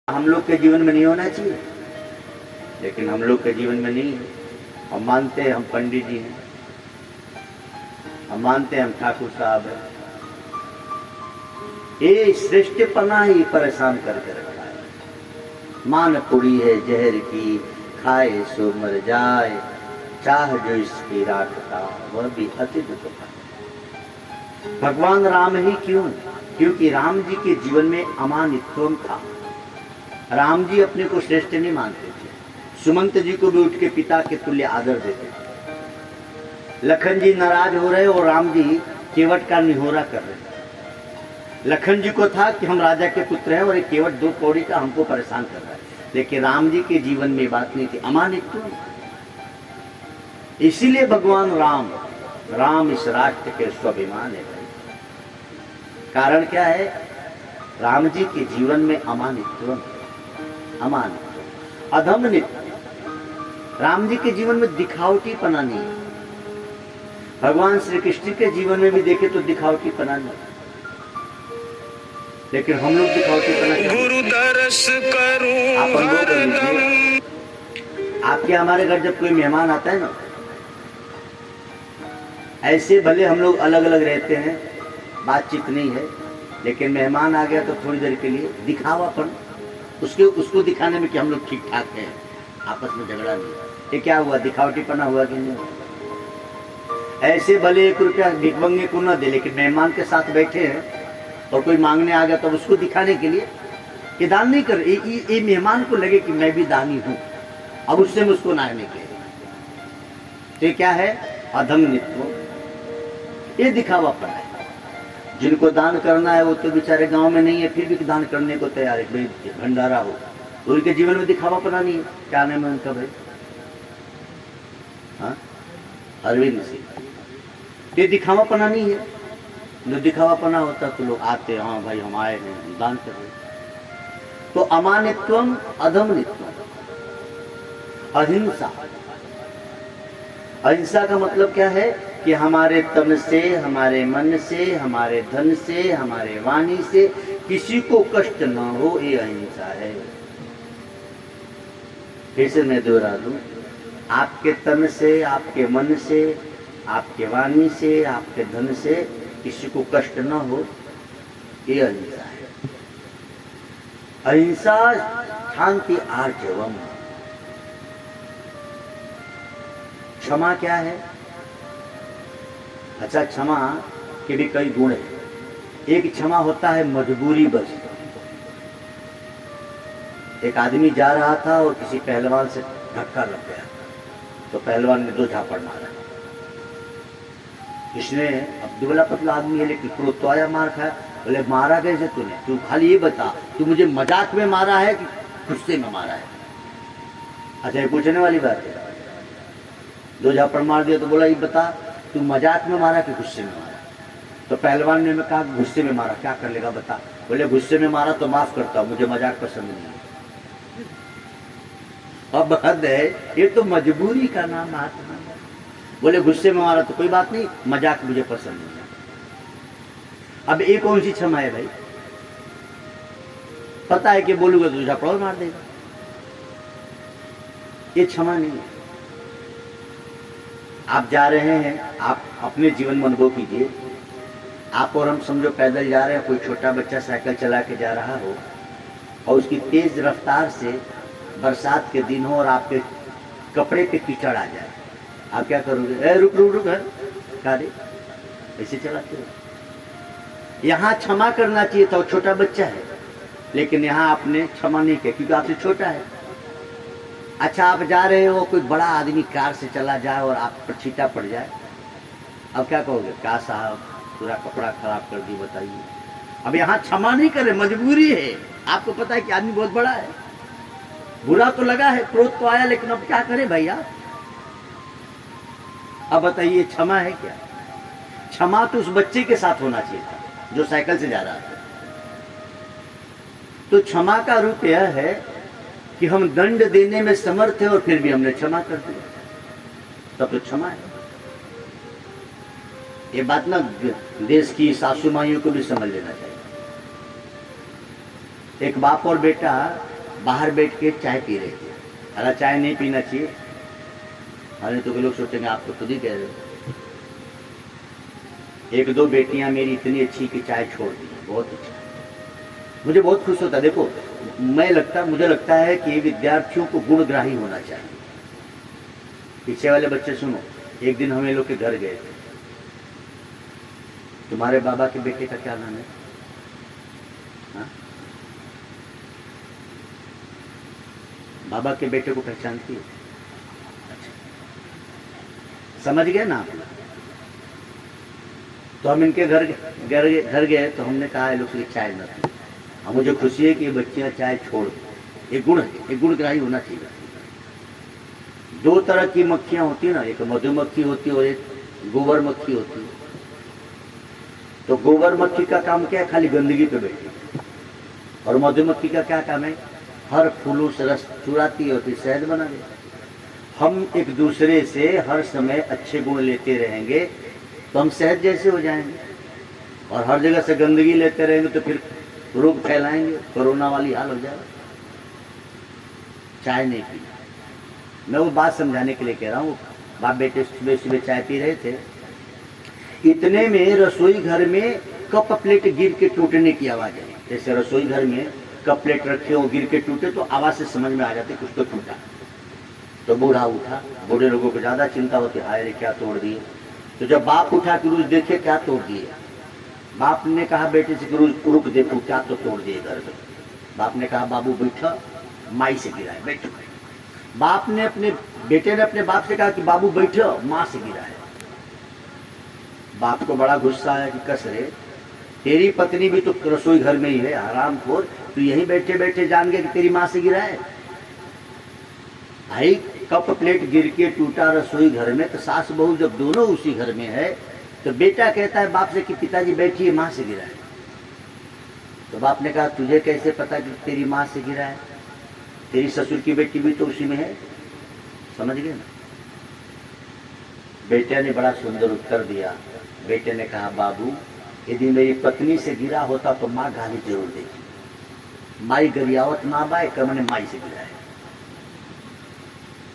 हम लोग के जीवन में नहीं होना चाहिए, लेकिन हम लोग के जीवन में नहीं है। हम मानते हैं हम पंडित जी हैं, हम मानते हैं हम ठाकुर साहब हैं। ये श्रेष्ठपना ही परेशान करके रखा है। मान पुड़ी है जहर की, खाए सो मर जाए, चाह जो इसकी राखता वह भी अति दुख। भगवान राम ही क्यों? क्योंकि राम जी के जीवन में अमानित्व था। राम जी अपने को श्रेष्ठ नहीं मानते थे। सुमंत जी को भी उठ के पिता के तुल्य आदर देते थे। लखन जी नाराज हो रहे और राम जी केवट का निहोरा कर रहे। लखन जी को था कि हम राजा के पुत्र हैं और एक केवट दो कौड़ी का हमको परेशान कर रहा है, लेकिन राम जी के जीवन में बात नहीं थी, अमानित्व। इसीलिए भगवान राम इस राष्ट्र के स्वाभिमान है। कारण क्या है? राम जी के जीवन में अमानित्व, अधमनित्व। राम जी के जीवन में दिखावटीपना नहीं है। भगवान श्री कृष्ण के जीवन में भी देखे तो दिखावटीपना नहीं, लेकिन हम लोग दिखावटीपना गुरु दर्श करूं। आपके हमारे घर जब कोई मेहमान आता है ना, ऐसे भले हम लोग अलग अलग रहते हैं, बातचीत नहीं है, लेकिन मेहमान आ गया तो थोड़ी देर के लिए दिखावापन, उसको दिखाने में कि हम लोग ठीक ठाक हैं, आपस में झगड़ा नहीं। ये क्या हुआ? दिखावटीपना हुआ कि नहीं? ऐसे भले 1 रुपया भिखमंगे को न दे, लेकिन मेहमान के साथ बैठे हैं और कोई मांगने आ गया तो उसको दिखाने के लिए ये दान नहीं कर। ये मेहमान को लगे कि मैं भी दानी हूं, अब उससे मुझको नागने के। तो क्या है? अधमनित्व। ये दिखावापन है। जिनको दान करना है वो तो बेचारे गांव में नहीं है, फिर भी दान करने को तैयार है। भाई भंडारा हो तो उनके जीवन में दिखावापना नहीं है। क्या नाम है उनका भाई? हाँ, अरविंद सिंह। ये दिखावापना नहीं है। जो दिखावापना होता तो लोग आते, हाँ भाई हम आए हैं, हम दान कर रहे। तो अमानित्वम, अधमनित्वम, अहिंसा। अहिंसा का मतलब क्या है? कि हमारे तन से, हमारे मन से, हमारे धन से, हमारे वाणी से किसी को कष्ट न हो, ये अहिंसा है। फिर से मैं दोहरा दूं, आपके तन से, आपके मन से, आपके वाणी से, आपके धन से किसी को कष्ट न हो, ये अहिंसा है। अहिंसा शांति आर्जवम। क्षमा क्या है? अच्छा, क्षमा के भी कई गुण है। एक क्षमा होता है मजबूरी बस। एक आदमी जा रहा था और किसी पहलवान से धक्का लग गया, तो पहलवान ने 2 झापड़ मारा। इसने, अब दुबला पतला आदमी है लेकिन क्रोध तो आया, मार खाया। बोले मारा कैसे तूने? तू खाली ये बता, तू मुझे मजाक में मारा है कि गुस्से में मारा है? अच्छा, ये पूछने वाली बात है। 2 झापड़ मार दिया तो बोला ये बता, तू मजाक में मारा कि गुस्से में मारा? तो पहलवान ने कहा गुस्से में मारा। क्या कर लेगा बता? बोले गुस्से में मारा तो माफ करता हूं, मुझे मजाक पसंद नहीं। अब हद है, ये तो मजबूरी का नाम आता है। बोले गुस्से में मारा तो कोई बात नहीं, मजाक मुझे पसंद नहीं। अब एक कौन सी क्षमा है भाई? पता है कि बोलूंगा तो झापड़ मार देगा, ये क्षमा नहीं है। आप जा रहे हैं, आप अपने जीवन में अनुभव कीजिए। आप और हम समझो पैदल जा रहे हैं, कोई छोटा बच्चा साइकिल चला के जा रहा हो और उसकी तेज रफ्तार से बरसात के दिन हो और आपके कपड़े पे कीचड़ आ जाए, आप क्या करोगे? रुक रुक रुक, गाड़ी ऐसे चलाते हो। यहाँ क्षमा करना चाहिए था, वो छोटा बच्चा है, लेकिन यहाँ आपने क्षमा नहीं किया क्योंकि आपसे छोटा है। अच्छा, आप जा रहे हो, कोई बड़ा आदमी कार से चला जाए और आप पर छींटा पड़ जाए, अब क्या कहोगे? क्या साहब पूरा कपड़ा खराब कर दी, बताइए। अब यहाँ क्षमा नहीं करे, मजबूरी है। आपको पता है कि आदमी बहुत बड़ा है, बुरा तो लगा है, क्रोध तो आया, लेकिन अब क्या करे भैया? अब बताइए, क्षमा है क्या? क्षमा तो उस बच्चे के साथ होना चाहिए था जो साइकिल से जा रहा था। तो क्षमा का रूप यह है कि हम दंड देने में समर्थ हैं और फिर भी हमने क्षमा कर दिया, तब तो क्षमा है। ये बात ना देश की सासू माइयों को भी समझ लेना चाहिए। एक बाप और बेटा बाहर बैठ के चाय पी रहे थे। अरे चाय नहीं पीना चाहिए, अरे तो लोग सोचेंगे आप तो खुद ही कह रहे हो। एक दो बेटियां मेरी इतनी अच्छी कि चाय छोड़ दी, बहुत अच्छा। मुझे बहुत खुश होता। देखो मुझे लगता है कि विद्यार्थियों को गुणग्राही होना चाहिए। पीछे वाले बच्चे सुनो, एक दिन हम लोग के घर गए थे। तुम्हारे बाबा के बेटे का क्या नाम है? हाँ? बाबा के बेटे को पहचानती हो? अच्छा, समझ गए ना आप? तो हम इनके घर गए तो हमने कहा लोग से चाय न पी। अब मुझे खुशी है कि ये बच्चियां चाय छोड़, एक गुण है, एक गुणग्राही होना चाहिए। दो तरह की मक्खियां होती है ना, एक मधुमक्खी होती है और एक गोबर मक्खी होती है। तो गोबर मक्खी का काम क्या है? खाली गंदगी पे बैठी। और मधुमक्खी का क्या काम है? हर फूलों से रस चुराती होती, शहद बना दे। हम एक दूसरे से हर समय अच्छे गुण लेते रहेंगे तो हम शहद जैसे हो जाएंगे, और हर जगह से गंदगी लेते रहेंगे तो फिर रोग फैलाएंगे, कोरोना वाली हाल हो जाएगा। चाय नहीं पी, मैं वो बात समझाने के लिए कह रहा हूँ। बाप बेटे सुबह सुबह चाय पी रहे थे, इतने में रसोई घर में कप प्लेट गिर के टूटने की आवाज आई। जैसे रसोई घर में कप प्लेट रखे हो, गिर के टूटे तो आवाज से समझ में आ जाती कुछ तो टूटा। तो बूढ़ा उठा, बूढ़े लोगों को ज्यादा चिंता होती, हाय रे क्या तोड़ दिए। तो जब बाप उठा कि रोज देखे क्या तोड़ दिए, बाप ने कहा बेटे से कि रोज रुक देखो क्या तो तोड़ दिए घर में। बाप ने कहा बाबू बैठा, माई से गिरा है, बैठो। बाप ने अपने बेटे ने अपने बाप से कहा कि बाबू बैठो, माँ से गिरा है। बाप को बड़ा गुस्सा आया कि कस रे, तेरी पत्नी भी तो रसोई घर में ही है, हरामखोर, तू यहीं बैठे बैठे जान गया कि तेरी माँ से गिरा है। भाई कप प्लेट गिर के टूटा रसोई घर में, तो सास बहू जब दोनों उसी घर में है तो बेटा कहता है बाप से कि पिताजी बैठिए, माँ से गिरा है। तो बाप ने कहा तुझे कैसे पता कि तेरी माँ से गिरा है? तेरी ससुर की बेटी भी तो उसी में है। समझ गए ना? बेटे ने बड़ा सुंदर उत्तर दिया। बेटे ने कहा बाबू यदि मेरी पत्नी से गिरा होता तो माँ गाली जरूर देती, माई गरियावत ना बाय कर मैंने माई से गिरा है।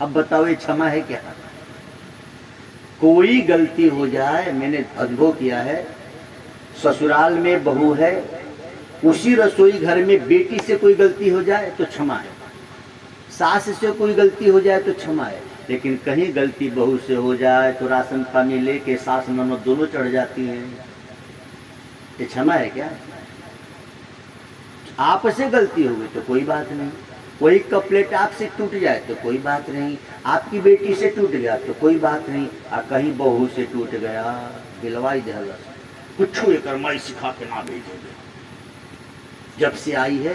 अब बताओ ये क्षमा है क्या? कोई गलती हो जाए, मैंने अनुभव किया है, ससुराल में बहू है, उसी रसोई घर में बेटी से कोई गलती हो जाए तो क्षमा है, सास से कोई गलती हो जाए तो क्षमा है, लेकिन कहीं गलती बहू से हो जाए तो राशन पानी लेके सास ननद दोनों चढ़ जाती हैं। ये क्षमा है क्या? आपसे गलती हो गई तो कोई बात नहीं, कोई कप प्लेट आपसे टूट जाए तो कोई बात नहीं, आपकी बेटी से टूट गया तो कोई बात नहीं, और कहीं बहू से टूट गया बिलवाई दे कुछ कर्माई सिखा के ना भेजोगे। जब से आई है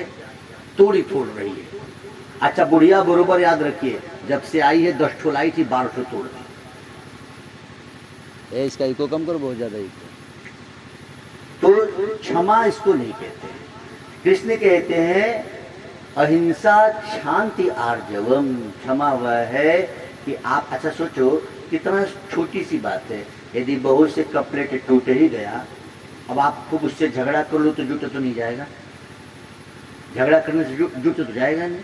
तोड़ी फोड़ रही है। अच्छा बुढ़िया बरोबर याद रखिए, जब से आई है 10 ठो लाई थी, 12 ठो तोड़ दी। इसका इको कम करो, बहुत ज्यादा इको। तो क्षमा इसको नहीं कहते। कृष्ण कहते हैं अहिंसा शांति आर्जवम। क्षमा वह है कि आप, अच्छा सोचो कितना छोटी सी बात है, यदि बहू से कप प्लेट टूट ही गया, अब आप खूब उससे झगड़ा कर लो तो जुट तो नहीं जाएगा, झगड़ा करने से जुट तो जाएगा नहीं।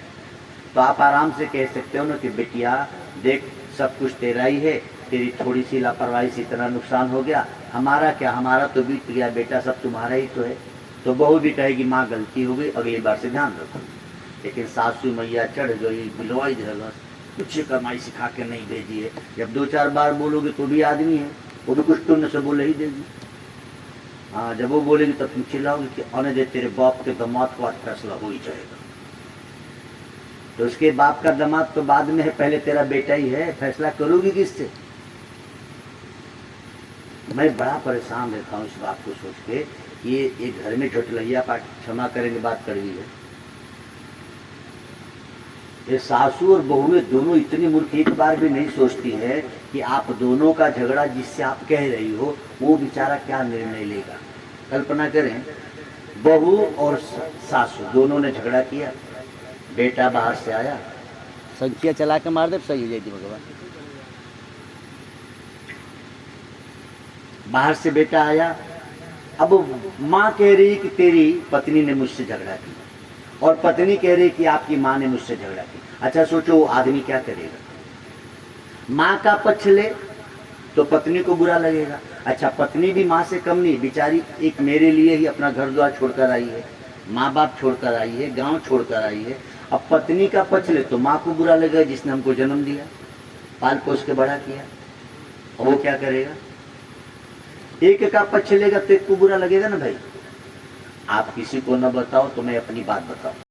तो आप आराम से कह सकते हो ना कि बेटिया देख सब कुछ तेरा ही है, तेरी थोड़ी सी लापरवाही से इतना नुकसान हो गया, हमारा क्या, हमारा तो बीत गया बेटा, सब तुम्हारा ही तो है। तो बहू भी कहेगी माँ गलती हो गई, अगली बार से ध्यान रखो। लेकिन सासू मैया चढ़ गई, बिलवाई देगा, कुछ कमाई सिखा के नहीं भेजिए। जब 2-4 बार बोलोगे तो भी आदमी है, वो भी कुछ तुमने से बोले ही देगी। हाँ जब वो बोलेगी तब तुम चिल्लाओगे कि आने दे, तेरे बाप के दामाद को आज फैसला हो ही जाएगा। तो उसके बाप का दामाद तो बाद में है, पहले तेरा बेटा ही है, फैसला करोगी किससे? मैं बड़ा परेशान रहता हूँ इस बात को सोच के, ये घर में झुटलैया पाठ, क्षमा करेंगे बात कड़वी है। ये सासू और बहुएं दोनों इतनी मूर्ख, एक बार भी नहीं सोचती है कि आप दोनों का झगड़ा जिससे आप कह रही हो वो बेचारा क्या निर्णय लेगा। कल्पना करें बहू और सासू दोनों ने झगड़ा किया, बेटा बाहर से आया, संख्या चला के मार दे सही हो जाएगी भगवान। बाहर से बेटा आया, अब माँ कह रही कि तेरी पत्नी ने मुझसे झगड़ा किया, और पत्नी कह रही कि आपकी माँ ने मुझसे झगड़ा किया। अच्छा सोचो वो आदमी क्या करेगा। माँ का पक्ष ले तो पत्नी को बुरा लगेगा। अच्छा पत्नी भी माँ से कम नहीं, बेचारी एक मेरे लिए ही अपना घर द्वार छोड़कर आई है, माँ बाप छोड़कर आई है, गांव छोड़कर आई है। अब पत्नी का पक्ष ले तो माँ को बुरा लगेगा जिसने हमको जन्म दिया, पाल पोस के बड़ा किया। और वो क्या करेगा, एक का पक्ष लेगा तो एक को बुरा लगेगा ना भाई। आप किसी को न बताओ तो मैं अपनी बात बताऊं।